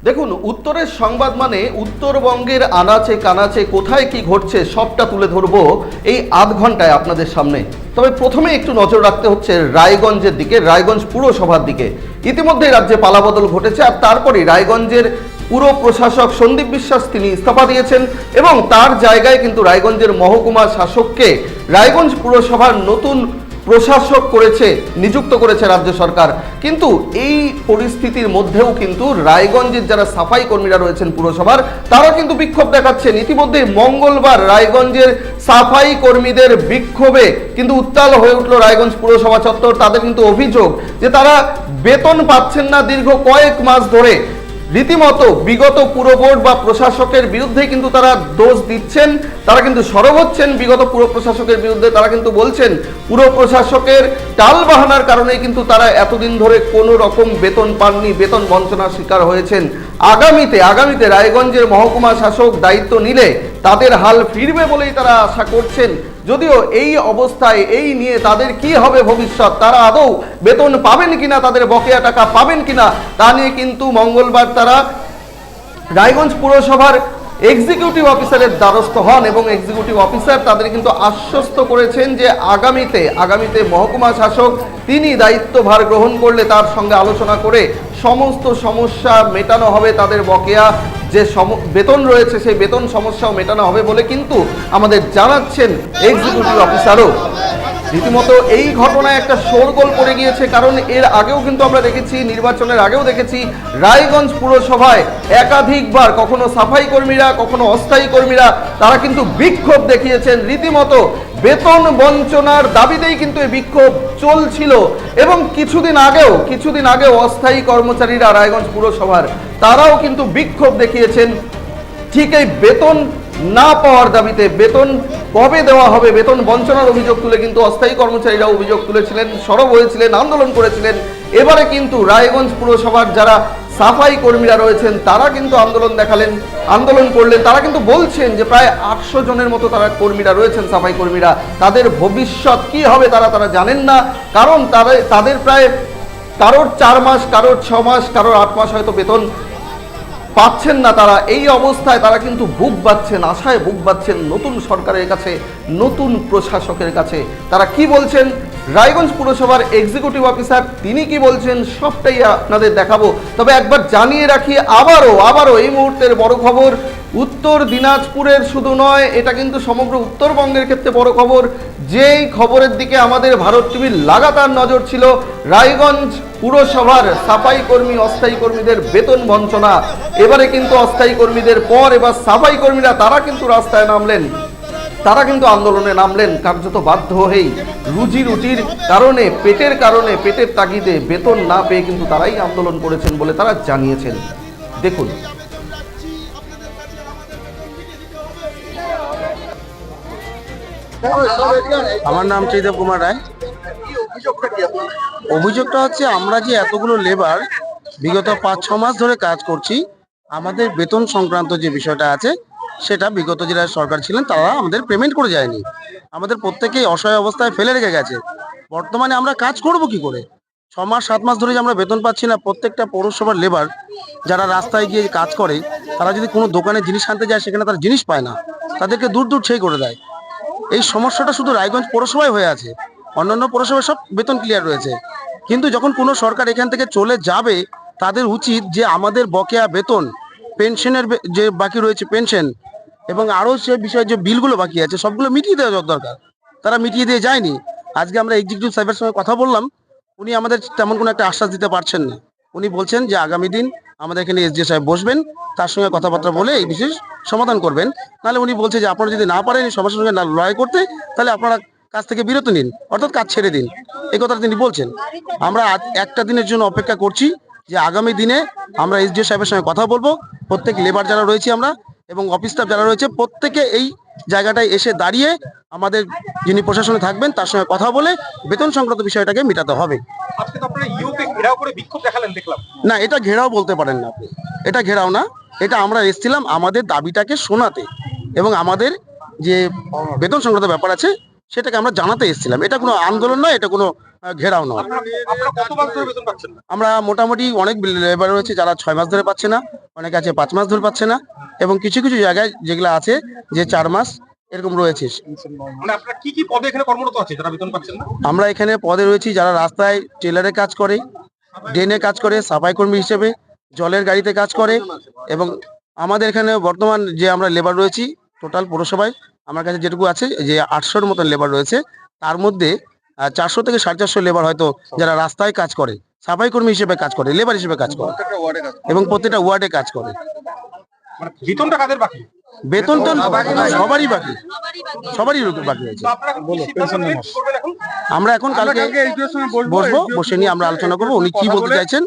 দেখুন, উত্তরের সংবাদ মানে উত্তরবঙ্গের আনাচে কানাচে কোথায় কি ঘটছে সবটা তুলে ধরবো এই আধ ঘন্টায় আপনাদের সামনে। তবে প্রথমে একটু নজর রাখতে হচ্ছে রায়গঞ্জের দিকে, রায়গঞ্জ পুরসভার দিকে। ইতিমধ্যে রাজ্যে পালাবদল ঘটেছে, আর তারপরেই রায়গঞ্জের পুর প্রশাসক সন্দীপ বিশ্বাস তিনি ইস্তফা দিয়েছেন এবং তার জায়গায় কিন্তু রায়গঞ্জের মহকুমা শাসককে রায়গঞ্জ পুরসভার নতুন প্রশাসক করেছে, নিযুক্ত করেছে রাজ্য সরকার। কিন্তু এই পরিস্থিতির মধ্যেও কিন্তু রায়গঞ্জের যারা সাফাই কর্মীরা রয়েছেন পুরসভার, তারা কিন্তু বিক্ষোভ দেখাচ্ছেন। ইতিমধ্যে মঙ্গলবার রায়গঞ্জের সাফাই কর্মীদের বিক্ষোভে কিন্তু উত্তাল হয়ে উঠল রায়গঞ্জ পুরসভা চত্বর। তাদের কিন্তু অভিযোগ যে তারা বেতন পাচ্ছেন না দীর্ঘ কয়েক মাস ধরে। রীতিমতো বিগত পুর বোর্ড বা প্রশাসকের বিরুদ্ধে কিন্তু তারা দোষ দিচ্ছেন, তারা কিন্তু সরব হচ্ছেন বিগত পুর প্রশাসকের বিরুদ্ধে। তারা কিন্তু বলছেন পুর প্রশাসকের টাল বাহানার কারণেই কিন্তু তারা এতদিন ধরে কোনো রকম বেতন পাননি, বেতন বঞ্চনার শিকার হয়েছেন। আগামীতে রায়গঞ্জের মহকুমা শাসক দায়িত্ব নিলে তাদের হাল ফিরবে বলেই তারা আশা করছেন। যদিও এই অবস্থায় এই নিয়ে তাদের কি হবে ভবিষ্যৎ, তারা আদৌ বেতন পাবেন কিনা, তাদের বকেয়া টাকা পাবেন কিনা, তা নিয়ে কিন্তু মঙ্গলবার তারা রায়গঞ্জ পুরসভার এক্সিকিউটিভ অফিসারের দ্বারস্থ হন এবং এক্সিকিউটিভ অফিসার তাদের কিন্তু আশ্বস্ত করেছেন যে আগামীতে মহকুমা শাসক তিনি দায়িত্বভার গ্রহণ করলে তার সঙ্গে আলোচনা করে সমস্ত সমস্যা মেটানো হবে। তাদের বকেয়া যে বেতন রয়েছে সেই বেতন সমস্যাও মেটানো হবে বলে কিন্তু আমাদের জানাচ্ছেন এক্সিকিউটিভ অফিসারও। রীতিমতো এই ঘটনায় একটা শোরগোল পড়ে গিয়েছে, কারণ এর আগেও কিন্তু আমরা দেখেছি, নির্বাচনের আগেও দেখেছি রায়গঞ্জ পুরসভায় একাধিকবার কখনো সাফাই কর্মীরা কখনো অস্থায়ী কর্মীরা তারা কিন্তু বিক্ষোভ দেখিয়েছেন। রীতিমতো বেতন বঞ্চনার দাবিতেই কিন্তু এই বিক্ষোভ চলছিল এবং কিছুদিন আগেও অস্থায়ী কর্মচারীরা রায়গঞ্জ পুরসভার তারাও কিন্তু বিক্ষোভ দেখিয়েছেন ঠিক এই বেতন না পাওয়ার দাবিতে। বেতন কবে দেওয়া হবে, বেতন বঞ্চনার অভিযোগ তুলে কিন্তু অস্থায়ী কর্মচারীরা অভিযোগ তুলেছিলেন, সরব হয়েছিলেন, আন্দোলন করেছিলেন। এবারে কিন্তু রায়গঞ্জ পুরসভার যারা সাফাই কর্মীরা রয়েছেন তারা কিন্তু আন্দোলন করলেন। তারা কিন্তু বলছেন যে প্রায় 800 জনের মতো তারা কর্মীরা রয়েছেন, সাফাই কর্মীরা, তাদের ভবিষ্যৎ কি হবে তারা জানেন না। কারণ তাদের প্রায় কারোর 4 মাস, কারোর 6 মাস, কারোর 8 মাস হয়তো বেতন পাচ্ছেন না তারা। এই অবস্থায় তারা কিন্তু আশায় বুক বাঁধছেন নতুন সরকারের কাছে, নতুন প্রশাসকের কাছে। তারা কি বলছেন, রায়গঞ্জ পুরসভার এক্সিকিউটিভ অফিসার তিনি কি বলছেন, সবটাই আপনাদের দেখাবো। তবে একবার জানিয়ে রাখি আবারও এই মুহূর্তের বড় খবর, উত্তর দিনাজপুরের শুধু নয়, এটা কিন্তু সমগ্র উত্তরবঙ্গের ক্ষেত্রে বড় খবর। যেই খবরের দিকে আমাদের ভারত টিভির লাগাতার নজর ছিল, রায়গঞ্জ পুরসভার সাফাই কর্মী অস্থায়ী কর্মীদের বেতন বঞ্চনা। এবারে কিন্তু অস্থায়ী কর্মীদের পর এবার সাফাই কর্মীরা তারা কিন্তু রাস্তায় নামলেন, তারা কিন্তু আন্দোলনে নামলেন কার্যত বাধ্য হয়েই। রুজি রুটির কারণে, পেটের তাগিদে বেতন না পেয়ে কিন্তু তারাই আন্দোলন করেছেন বলে তারা জানিয়েছেন। দেখুন, আমার নাম ত্রিদেব কুমার রায়। অভিযোগটা হচ্ছে আমরা যে এতগুলো লেবার বিগত 5-6 মাস ধরে কাজ করছি, আমাদের বেতন সংক্রান্ত যে বিষয়টা আছে সেটা বিগত যারা সরকার ছিলেন তারা আমাদের পেমেন্ট করে যায়নি। আমাদের প্রত্যেকেই অসহায় অবস্থায় ফেলে রেখে গেছে। বর্তমানে আমরা কাজ করব কি করে? 6 মাস 7 মাস ধরে যে আমরা বেতন পাচ্ছি না, প্রত্যেকটা পৌরসভার লেবার যারা রাস্তায় গিয়ে কাজ করে তারা যদি কোনো দোকানে জিনিস আনতে যায় সেখানে তারা জিনিস পায় না, তাদেরকে দূর ছেই করে দেয়। এই সমস্যাটা শুধু রায়গঞ্জ পৌরসভায় হয়ে আছে, অন্যান্য পৌরসভায় সব বেতন ক্লিয়ার রয়েছে। কিন্তু যখন কোনো সরকার এখান থেকে চলে যাবে, তাদের উচিত যে আমাদের বকেয়া বেতন, পেনশনের যে বাকি রয়েছে পেনশন এবং আরও সে বিষয়ে যে বিলগুলো বাকি আছে সবগুলো মিটিয়ে দেওয়া দরকার। তারা মিটিয়ে দিয়ে যায়নি। আজকে আমরা এক্সিকিউটিভ সাহেবের সঙ্গে কথা বললাম, উনি আমাদের তেমন কোনো একটা আশ্বাস দিতে পারছেন না। উনি বলছেন যে আগামী দিন আমাদের এখানে এসডি সাহেব বসবেন, তার সঙ্গে কথাবার্তা বলে এই বিশেষ সমাধান করবেন। নাহলে উনি বলছে যে আপনারা যদি না পারেন এই সমস্যার সঙ্গে লড়াই করতে, তাহলে আপনারা কাজ থেকে বিরত নিন, অর্থাৎ কাজ ছেড়ে দিন, এই কথাটা তিনি বলছেন। আমরা একটা দিনের জন্য অপেক্ষা করছি যে আগামী দিনে আমরা এসডিও সাহেবের সঙ্গে কথা বলবো। প্রত্যেক লেবার যারা রয়েছে আমরা এবং অফিস স্টাফ যারা রয়েছে প্রত্যেকে এই জায়গাটায় এসে দাঁড়িয়ে আমাদের যিনি প্রশাসনে থাকবেন তার সঙ্গে কথা বলে বেতন সংক্রান্ত বিষয়টাকে মেটাতে হবে। আজকে তো আপনারা ইউকে ঘেরাও করে বিক্ষোভ দেখালেন দেখলাম। না, এটা ঘেরাও বলতে পারেন না আপনি, এটা ঘেরাও না। এটা আমরা এসেছিলাম আমাদের দাবিটাকে শোনাতে এবং আমাদের যে বেতন সংক্রান্ত ব্যাপার আছে সেটাকে আমরা জানাতে এসেছিলাম। এটা কোনো আন্দোলন নয়, এটা কোনো ঘেরাও নয়। আপনারা কত মাস ধরে বেতন পাচ্ছেন না? আমরা মোটামুটি অনেক লেবার রয়েছে যারা 6 মাস ধরে পাচ্ছে না, অনেকে আছে 5 মাস ধরে পাচ্ছে না, এবং কিছু কিছু জায়গায় যেগুলো আছে যে 4 মাস এরকম রয়েছে। মানে আপনারা কি কি পদে এখানে কর্মরত আছে যারা বেতন পাচ্ছেন না? আমরা এখানে পদে রয়েছি যারা রাস্তায় টেলারে কাজ করে, ড্রেনে কাজ করে, সাফাই কর্মী হিসেবে, জলের গাড়িতে কাজ করে, এবং আমাদের এখানে বর্তমান যে আমরা লেবার রয়েছি টোটাল পৌরসভায় আমার কাছে যেটুকু আছে যে 800-র মতন লেবার রয়েছে। তার মধ্যে 400 থেকে 450 লেবার হয়তো যারা রাস্তায় কাজ করে, সাফাই কর্মী হিসেবে কাজ করে, লেবার হিসেবে কাজ করে, এবং প্রত্যেকটা ওয়ার্ডে কাজ করে। মানে বেতনটা কাদের বাকি? বেতন তো সবারই বাকি, সবারই বাকি হয়েছে। তো আপনারা কি সিদ্ধান্ত নিলেন কি করবেন এখন? আমরা এখন কালকে বসবো, বসে নিয়ে আমরা আলোচনা করবো উনি কি বলতে চাইছেন,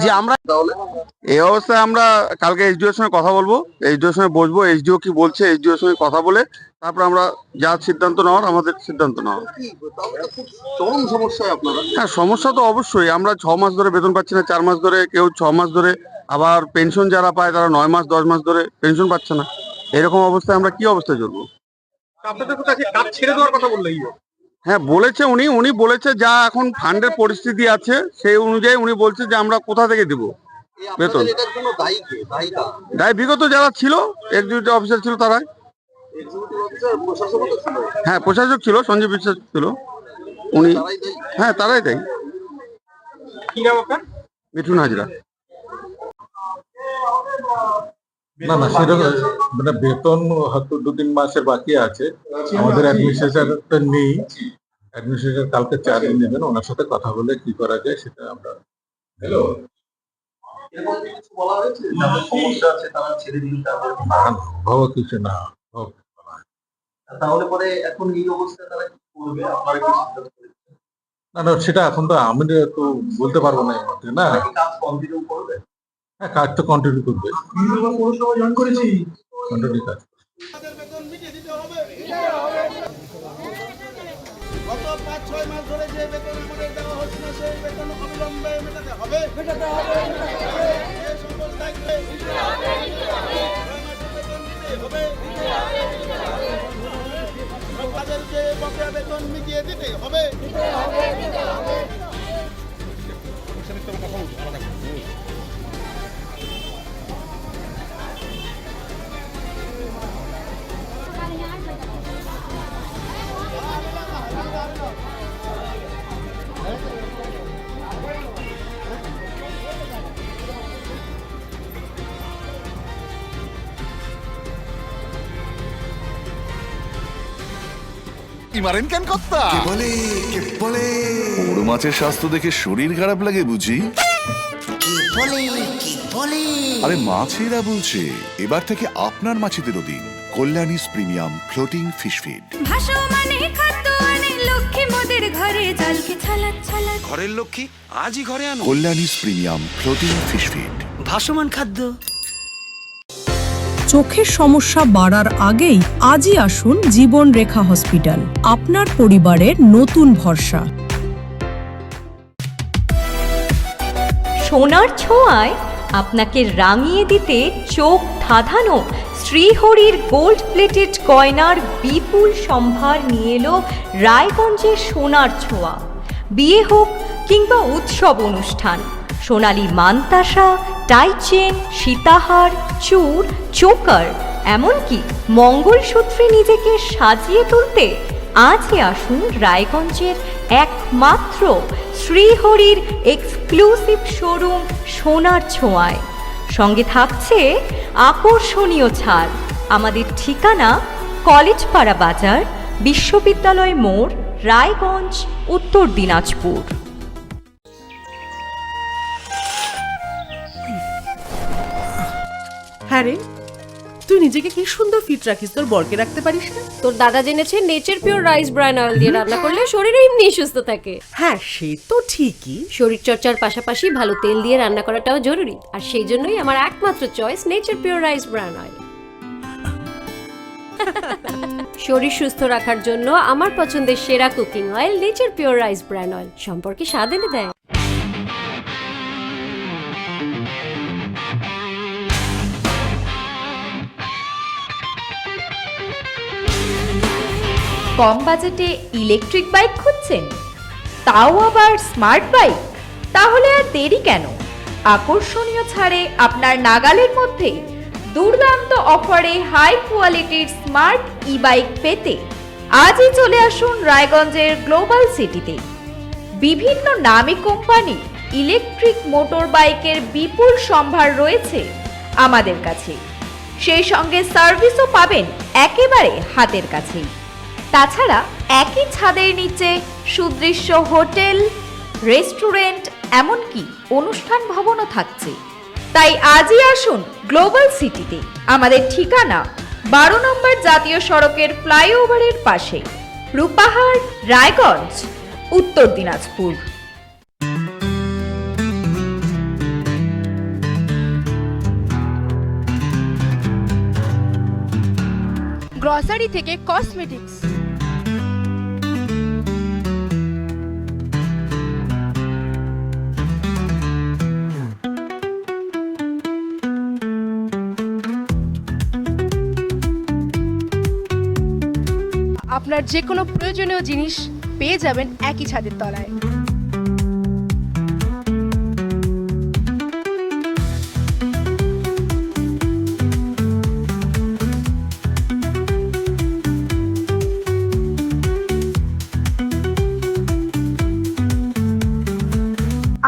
যে আমরা এই অবস্থায় আমরা কালকে এসডিওর সঙ্গে কথা বলবো, এসডিওর সঙ্গে বসবো, এসডিও কি বলছে এসডিওর সঙ্গে কথা বলে তারপর আমরা যা সিদ্ধান্ত নেওয়ার আমাদের সিদ্ধান্ত নেওয়া। চরম সমস্যায় আপনারা। হ্যাঁ, সমস্যা তো অবশ্যই। আমরা 6 মাস ধরে বেতন পাচ্ছি না, 4 মাস ধরে, কেউ 6 মাস ধরে, আবার পেনশন যারা পায় তারা 9 মাস 10 মাস ধরে পেনশন পাচ্ছে না। এরকম অবস্থায় আমরা কি অবস্থায় চলবো? তো আপনাদের কোথায় কাজ ছেড়ে দেওয়ার কথা বললো ইও? হ্যাঁ বলেছে উনি বলেছে যা এখন ফান্ডের পরিস্থিতি আছে সেই অনুযায়ী উনি বলছে যে আমরা কোথা থেকে দিব বেতন। এটার জন্য দায়ী কে? দায়ী কারা? তাই বিগত যারা ছিল এক্সিকিউটিভ অফিসার ছিল তারাই। এক্সিকিউটিভ অফিসার প্রশাসক তো ছিল। হ্যাঁ প্রশাসক ছিল, সঞ্জীব বিশ্বাস ছিল উনি। তারাই দায়ী। হ্যাঁ তারাই তাই। কি নাম আপনার? মিঠুন হাজরা। না না সেরকম মানে বেতন হয়তো 2-3 মাসের বাকি আছে। আমাদের অ্যাডমিনিস্ট্রেটর নেই, অ্যাডমিনিস্ট্রেটর কালকে 4 দিন নেবেন, ওনার সাথে কথা বলে কি করা যায় সেটা আমরা। হ্যালো, এরকম কিছু বলা হয়েছে যাদের সমস্যা আছে তারা ছেড়ে দিন তাদের। ভাবা কিছু না। তাহলে পরে এখন এই অবস্থায় তারা কি করবে? আপনারা কি সিদ্ধান্ত নিচ্ছেন? না না সেটা এখন তো আমি তো বলতে পারবো না এই মুহূর্তে। না তারা কি কাজ কন্টিনিউ করবে? হ্যাঁ কাজ তো কন্টিনিউ করবে, পৌরসভা জয়েন করেছি। কন্টিনিউ কাজ। গত 5-6 মাস ধরে যে বেতন আমাদের দেওয়া হচ্ছে না সেই বেতন অবিলম্বে মেটাতে হবে। যে সকল দায়িত্বে তাদের যে বকেয়া বেতন মিটিয়ে দিতে হবে। মারেন কেন কর্তা? বড় মাছের স্বাস্থ্য দেখে শরীর খারাপ লাগে বুঝি? আরে মাছেরা বলছে এবার থেকে আপনার মাছেদেরও দিন কল্যাণীস প্রিমিয়াম ফ্লোটিং ফিশ ফিড। ঘরের লক্ষ্মী আজই ঘরে আনো কল্যাণীস প্রিমিয়াম ফ্লোটিং ফিশ ফিড। ভাসমান খাদ্য। চোখের সমস্যা বাড়ার আগেই আজই আসুন জীবন রেখা হসপিটাল, আপনার পরিবারের নতুন ভরসা। সোনার ছোঁয়ায় আপনাকে রাঙিয়ে দিতে চোখ ধাঁধানো শ্রীহরির গোল্ড প্লেটেড গয়নার বিপুল সম্ভার নিয়ে এলো রায়গঞ্জের সোনার ছোঁয়া। বিয়ে হোক কিংবা উৎসব অনুষ্ঠান, সোনালী মানতাসা, টাইচেন, সীতাহার, চূড়, চোকার, এমনকি মঙ্গলসূত্রে নিজেকে সাজিয়ে তুলতে আজই আসুন রায়গঞ্জের একমাত্র শ্রীহরির এক্সক্লুসিভ শোরুম সোনার ছোঁয়ায়। সঙ্গে থাকছে আকর্ষণীয় ছাড়। আমাদের ঠিকানা কলেজপাড়া বাজার, বিশ্ববিদ্যালয় মোড়, রায়গঞ্জ, উত্তর দিনাজপুর। হ্যাঁ রে, তুই নিজেকে কি সুন্দর ফিট রাখিস, তোর বরকে রাখতে পারিস না? তোর দাদা জেনেছে nature pure rice bran oil দিয়ে রান্না করলে শরীর এমনি সুস্থ থাকে। হ্যাঁ সে তো ঠিকই, শরীর চর্চার পাশাপাশি ভালো তেল দিয়ে রান্না করাটাও জরুরি, আর সেই জন্যই আমার একমাত্র choice nature pure rice bran oil. শরীর সুস্থ রাখার জন্য আমার পছন্দের সেরা cooking oil nature pure rice bran oil, সম্পর্কে স্বাদ এনে দেয়। কম বাজেটে ইলেকট্রিক বাইক খুঁজছেন, তাও আবার স্মার্ট বাইক? তাহলে আর দেরি কেন? আকর্ষণীয় ছাড়ে আপনার নাগালের মধ্যে দুর্দান্ত অফারে হাই কোয়ালিটির স্মার্ট ই বাইক পেতে আজই চলে আসুন রায়গঞ্জের গ্লোবাল সিটিতে। বিভিন্ন নামী কোম্পানি ইলেকট্রিক মোটর বাইকের বিপুল সম্ভার রয়েছে আমাদের কাছে, সেই সঙ্গে সার্ভিসও পাবেন একেবারে হাতের কাছেই। তাছাড়া একই ছাদের নিচে সুদৃশ্য হোটেল, রেস্টুরেন্ট, এমনকি অনুষ্ঠান ভবনও থাকছে। তাই আজই আসুন গ্লোবাল সিটিতে। আমাদের ঠিকানা 12 নম্বর জাতীয় সড়কের ফ্লাইওভারের পাশে, রূপাহার, রায়গঞ্জ, উত্তর দিনাজপুর। গ্রসারি থেকে কসমেটিক্স, আপনার যে কোনো প্রয়োজনীয় জিনিস পেয়ে যাবেন একই ছাদের তলায়।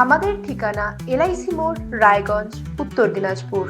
আমাদের ঠিকানা LIC মোড়, রায়গঞ্জ, উত্তর দিনাজপুর।